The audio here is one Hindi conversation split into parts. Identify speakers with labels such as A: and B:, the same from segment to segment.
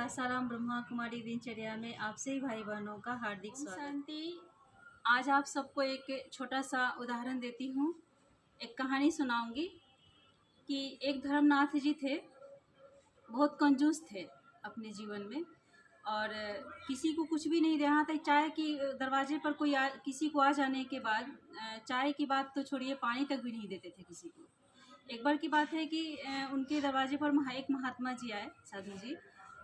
A: आसाराम ब्रह्मा कुमारी दिनचर्या में आप सभी भाई बहनों का हार्दिक स्वागत। शांति। आज आप सबको एक छोटा सा उदाहरण देती हूँ, एक कहानी सुनाऊंगी कि एक धर्मनाथ जी थे, बहुत कंजूस थे अपने जीवन में और किसी को कुछ भी नहीं देना था। चाय की दरवाजे पर किसी को आ जाने के बाद चाय की बात तो छोड़िए, पानी तक भी नहीं देते थे किसी को। एक बार की बात है कि उनके दरवाजे पर एक महात्मा जी आए, साधु जी,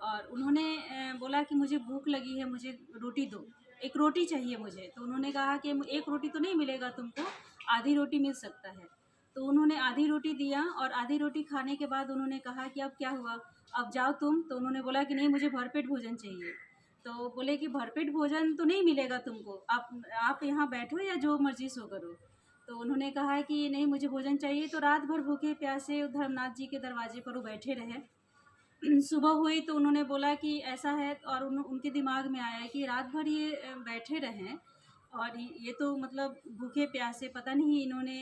A: और उन्होंने बोला कि मुझे भूख लगी है, मुझे रोटी दो, एक रोटी चाहिए मुझे। तो उन्होंने कहा कि एक रोटी तो नहीं मिलेगा तुमको, आधी रोटी मिल सकता है। तो उन्होंने आधी रोटी दिया और आधी रोटी खाने के बाद उन्होंने कहा कि अब क्या हुआ, अब जाओ तुम। तो उन्होंने बोला कि नहीं, मुझे भरपेट भोजन चाहिए। तो बोले कि भरपेट भोजन तो नहीं मिलेगा तुमको, आप यहाँ बैठो या जो मर्जी सो करो। तो उन्होंने कहा कि नहीं, मुझे भोजन चाहिए। तो रात भर भूखे प्यासे धर्मनाथ जी के दरवाजे पर वो बैठे रहे। सुबह हुई तो उन्होंने बोला कि ऐसा है, और उनके दिमाग में आया कि रात भर ये बैठे रहें और ये तो मतलब भूखे प्यासे, पता नहीं इन्होंने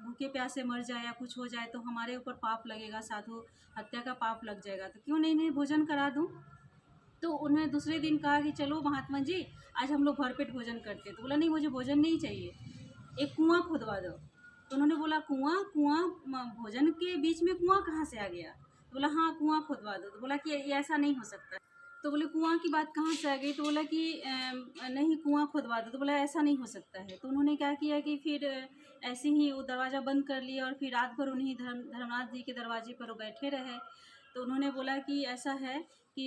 A: भूखे प्यासे मर जाए या कुछ हो जाए तो हमारे ऊपर पाप लगेगा, साधु हत्या का पाप लग जाएगा, तो क्यों नहीं इन्हें भोजन करा दूँ। तो उन्होंने दूसरे दिन कहा कि चलो महात्मा जी, आज हम लोग भरपेट भोजन करते। तो बोला नहीं, मुझे भोजन नहीं चाहिए, एक कुआं खुदवा दो। तो उन्होंने बोला कुआं भोजन के बीच में कुआं कहाँ से आ गया। तो बोला हाँ, कुआं खुदवा दो। तो बोला कि ये ऐसा नहीं हो सकता। तो बोले कुआं की बात कहाँ से आ गई। तो बोला कि नहीं, कुआं खुदवा दो। तो बोला ऐसा नहीं हो सकता है। तो उन्होंने क्या किया कि फिर ऐसे ही वो दरवाज़ा बंद कर लिया और फिर रात भर उन्हीं धर्मनाथ जी के दरवाजे पर वो बैठे रहे। तो उन्होंने बोला कि ऐसा है कि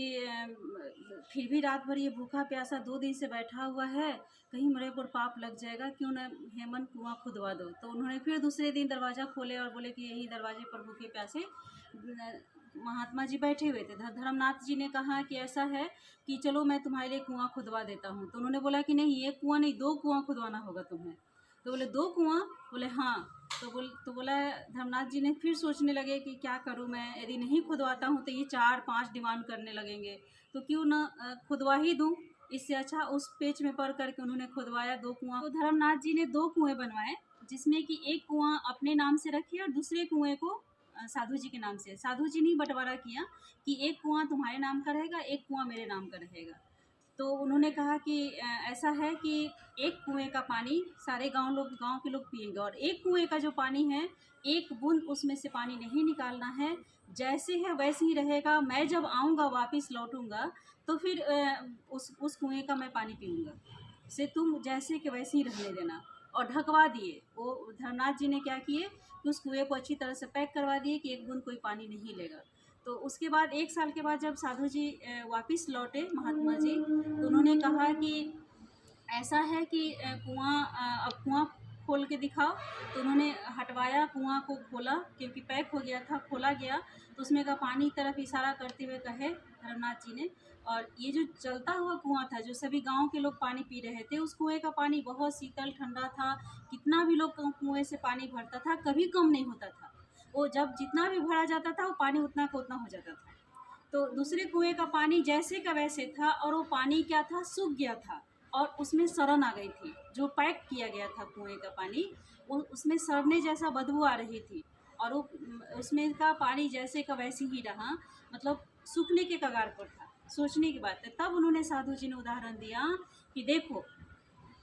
A: फिर भी रात भर ये भूखा प्यासा 2 दिन से बैठा हुआ है, कहीं मेरे ऊपर पाप लग जाएगा, क्यों न हेमन कुआं खुदवा दो। तो उन्होंने फिर दूसरे दिन दरवाज़ा खोले और बोले कि यही दरवाजे पर भूखे प्यासे महात्मा जी बैठे हुए थे। धर्मनाथ जी ने कहा कि ऐसा है कि चलो मैं तुम्हारे लिए कुआं खुदवा देता हूँ। तो उन्होंने बोला कि नहीं, एक कुआं नहीं, 2 कुआं खुदवाना होगा तुम्हें। तो बोले 2 कुआं। बोले हाँ। तो बोला धर्मनाथ जी ने फिर सोचने लगे कि क्या करूं मैं, यदि नहीं खुदवाता हूं तो ये 4-5 डिमांड करने लगेंगे, तो क्यों ना खुदवा ही दूं। इससे अच्छा उस पेच में पड़ करके उन्होंने खुदवाया 2 कुआं। तो धर्मनाथ जी ने 2 कुएं बनवाए, जिसमें कि एक कुआं अपने नाम से रखे और दूसरे कुएं को साधु जी के नाम से। साधु जी ने बंटवारा किया कि एक कुआं तुम्हारे नाम का रहेगा, एक कुआं मेरे नाम का रहेगा। तो उन्होंने कहा कि ऐसा है कि एक कुएं का पानी सारे गांव के लोग पिएंगे, और एक कुएं का जो पानी है, एक बूंद उसमें से पानी नहीं निकालना है, जैसे है वैसे ही रहेगा। मैं जब आऊँगा, वापस लौटूंगा, तो फिर उस कुएं का मैं पानी पीऊँगा, से तुम जैसे कि वैसे ही रहने देना। और ढकवा दिए। वो धर्मनाथ जी ने क्या किए कि उस कुएं को अच्छी तरह से पैक करवा दिए कि एक बूंद कोई पानी नहीं लेगा। तो उसके बाद 1 साल के बाद जब साधु जी वापस लौटे महात्मा जी, तो उन्होंने कहा कि ऐसा है कि अब कुआं खोल के दिखाओ। तो उन्होंने हटवाया, कुआं को खोला क्योंकि पैक हो गया था, खोला गया। तो उसमें का पानी तरफ इशारा करते हुए कहे धर्मनाथ जी ने, और ये जो चलता हुआ कुआं था, जो सभी गांव के लोग पानी पी रहे थे, उस कुएं का पानी बहुत शीतल ठंडा था। कितना भी लोग कुएं से पानी भरता था, कभी कम नहीं होता था। वो जब जितना भी भरा जाता था, वो पानी उतना का उतना हो जाता था। तो दूसरे कुएं का पानी जैसे का वैसे था, और वो पानी क्या था, सूख गया था और उसमें सड़न आ गई थी। जो पैक किया गया था कुएं का पानी, वो उसमें सड़ने जैसा बदबू आ रही थी, और वो उसमें का पानी जैसे का वैसे ही रहा, मतलब सूखने के कगार पर था। सोचने की बात है। तब उन्होंने साधु जी ने उदाहरण दिया कि देखो,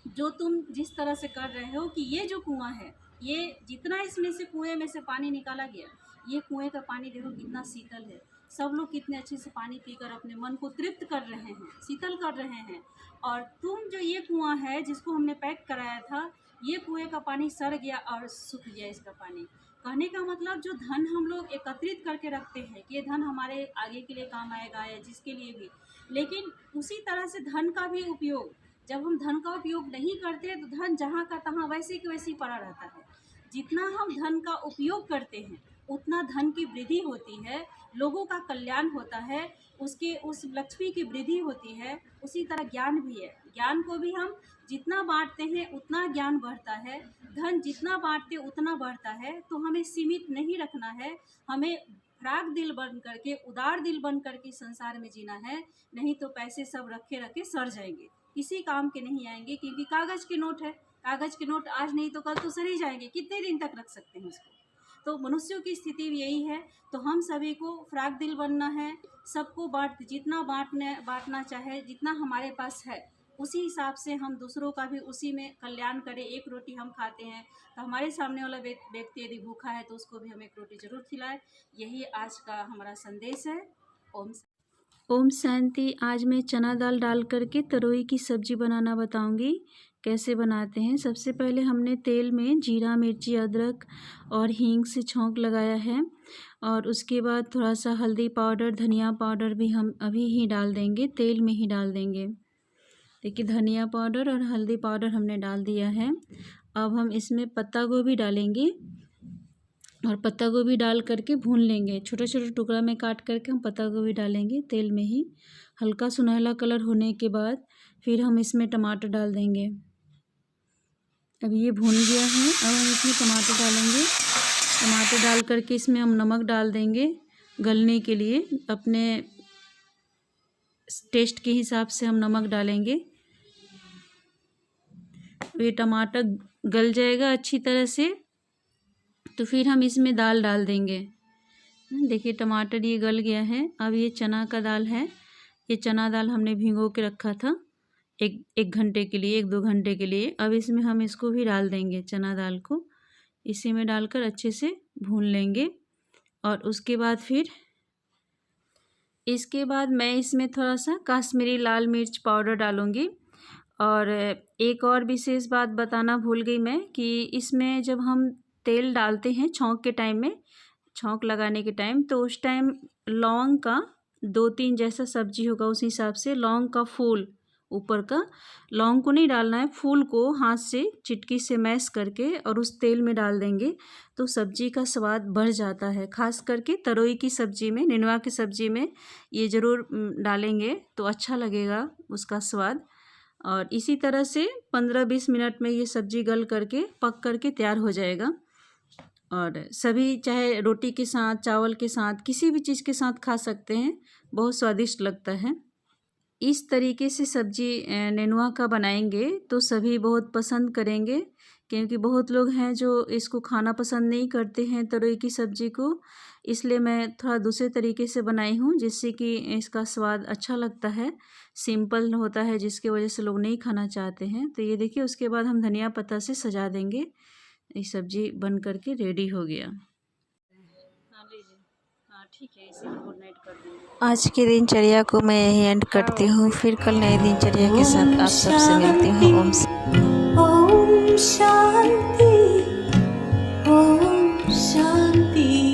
A: जो तुम जिस तरह से कर रहे हो कि ये जो कुआं है, ये जितना इसमें से कुएं में से पानी निकाला गया, ये कुएं का पानी देखो कितना शीतल है। सब लोग कितने अच्छे से पानी पीकर अपने मन को तृप्त कर रहे हैं, शीतल कर रहे हैं। और तुम जो ये कुआं है जिसको हमने पैक कराया था, ये कुएं का पानी सड़ गया और सूख गया इसका पानी। कहने का मतलब, जो धन हम लोग एकत्रित करके रखते हैं कि ये धन हमारे आगे के लिए काम आएगा या जिसके लिए भी, लेकिन उसी तरह से धन का भी उपयोग, जब हम धन का उपयोग नहीं करते तो धन जहाँ का तहाँ वैसे कि वैसे ही पड़ा रहता है। जितना हम धन का उपयोग करते हैं, उतना धन की वृद्धि होती है, लोगों का कल्याण होता है, उस लक्ष्मी की वृद्धि होती है। उसी तरह ज्ञान भी है, ज्ञान को भी हम जितना बांटते हैं उतना ज्ञान बढ़ता है, धन जितना बांटते उतना बढ़ता है। तो हमें सीमित नहीं रखना है, हमें फ्राक दिल बन करके, उदार दिल बन करके संसार में जीना है। नहीं तो पैसे सब रखे रखे सड़ जाएंगे, किसी काम के नहीं आएंगे, क्योंकि कागज़ के नोट है। कागज़ के नोट आज नहीं तो कल तो सड़ ही जाएंगे, कितने दिन तक रख सकते हैं उसको। तो मनुष्यों की स्थिति भी यही है। तो हम सभी को फ्राक दिल बनना है, सबको जितना बांटना चाहे, जितना हमारे पास है उसी हिसाब से हम दूसरों का भी उसी में कल्याण करें। एक रोटी हम खाते हैं तो हमारे सामने वाला व्यक्ति यदि भूखा है तो उसको भी हम एक रोटी ज़रूर खिलाएं। यही आज का हमारा संदेश है। ओम शांति। आज मैं चना दाल डाल करके तरोई की सब्जी बनाना बताऊंगी कैसे बनाते हैं। सबसे पहले हमने तेल में जीरा, मिर्ची, अदरक और हींग से छौंक लगाया है और उसके बाद थोड़ा सा हल्दी पाउडर, धनिया पाउडर भी हम अभी ही डाल देंगे, तेल में ही डाल देंगे। देखिए धनिया पाउडर और हल्दी पाउडर हमने डाल दिया है। अब हम इसमें पत्ता गोभी डालेंगे और पत्ता गोभी डाल करके भून लेंगे। छोटे छोटे टुकड़ा में काट करके हम पत्ता गोभी डालेंगे तेल में ही। हल्का सुनहरा कलर होने के बाद फिर हम इसमें टमाटर डाल देंगे। अब ये भून गया है। अब हम इसमें टमाटर डालेंगे। टमाटर डाल करके इसमें हम नमक डाल देंगे गलने के लिए। अपने टेस्ट के हिसाब से हम नमक डालेंगे। ये टमाटर गल जाएगा अच्छी तरह से तो फिर हम इसमें दाल डाल देंगे। देखिए टमाटर ये गल गया है। अब ये चना का दाल है। ये चना दाल हमने भिगो के रखा था एक घंटे के लिए, 1-2 घंटे के लिए। अब इसमें हम इसको भी डाल देंगे, चना दाल को इसी में डालकर अच्छे से भून लेंगे। और उसके बाद मैं इसमें थोड़ा सा कश्मीरी लाल मिर्च पाउडर डालूँगी। और एक और विशेष बात बताना भूल गई मैं कि इसमें जब हम तेल डालते हैं छौंक के टाइम में, छौंक लगाने के टाइम, तो उस टाइम लौंग का 2-3 जैसा सब्जी होगा उस हिसाब से लौंग का फूल, ऊपर का लौंग को नहीं डालना है, फूल को हाथ से चिटकी से मैश करके और उस तेल में डाल देंगे तो सब्जी का स्वाद बढ़ जाता है। खास करके तरोई की सब्जी में, नेनुआ की सब्जी में ये ज़रूर डालेंगे तो अच्छा लगेगा उसका स्वाद। और इसी तरह से 15-20 मिनट में ये सब्जी गल करके पक करके तैयार हो जाएगा। और सभी चाहे रोटी के साथ, चावल के साथ, किसी भी चीज़ के साथ खा सकते हैं, बहुत स्वादिष्ट लगता है। इस तरीके से सब्जी नेनुआ का बनाएंगे तो सभी बहुत पसंद करेंगे, क्योंकि बहुत लोग हैं जो इसको खाना पसंद नहीं करते हैं तरोई की सब्जी को। इसलिए मैं थोड़ा दूसरे तरीके से बनाई हूँ जिससे कि इसका स्वाद अच्छा लगता है, सिंपल होता है, जिसकी वजह से लोग नहीं खाना चाहते हैं। तो ये देखिए उसके बाद हम धनिया पत्ता से सजा देंगे। ये सब्जी बन करके रेडी हो गया। ठीक है, इसे हम गुड नाइट कर देंगे। आज की दिनचर्या को मैं यही एंड करती हूँ। फिर कल नई दिनचर्या के साथ आप सबसे मिलती हूँ। ओम शांति, ओम शांति।